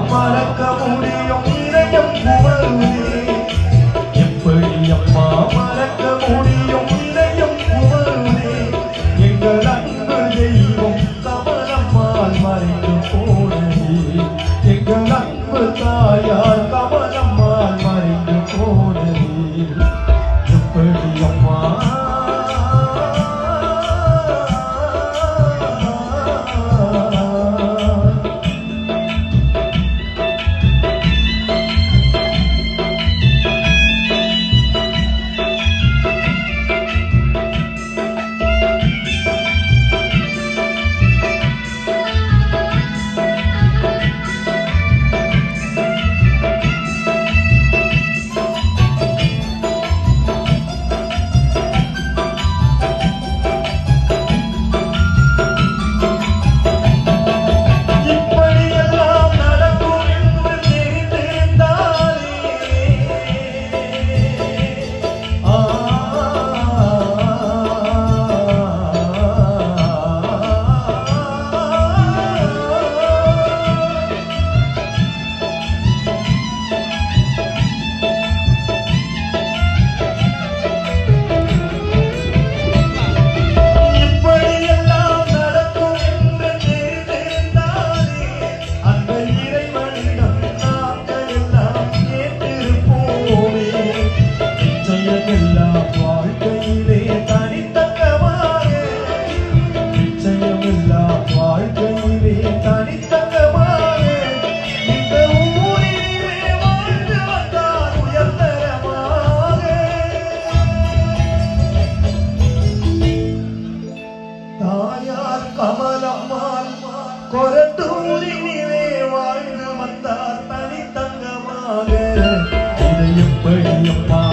மறக்க முடியும் இதயம் குமருதே எப்படி அம்மா மறக்க முடியும் இதயம் குமருதே எங்கள் அன்பு தெய்வம் கமலம்மாள் மறைந்து போனதே எங்கள் அன்பு தாயார் கமலம்மாள் மறைந்து போனதே எப்படி அம்மா வாழ்க்கையிலே தனித்தங்கமாக நிச்சயமில்லா வாழ்க்கையிலே தனித்தங்கமாக இந்த ஊரிலே வாழ்ந்து வந்தார் உயர்தரமாக தாயார் கமலம்மாள் கொரட்டூரினிலே வாழ்ந்து வந்தார் தனித்தங்கமாக இதை எப்படி அம்மா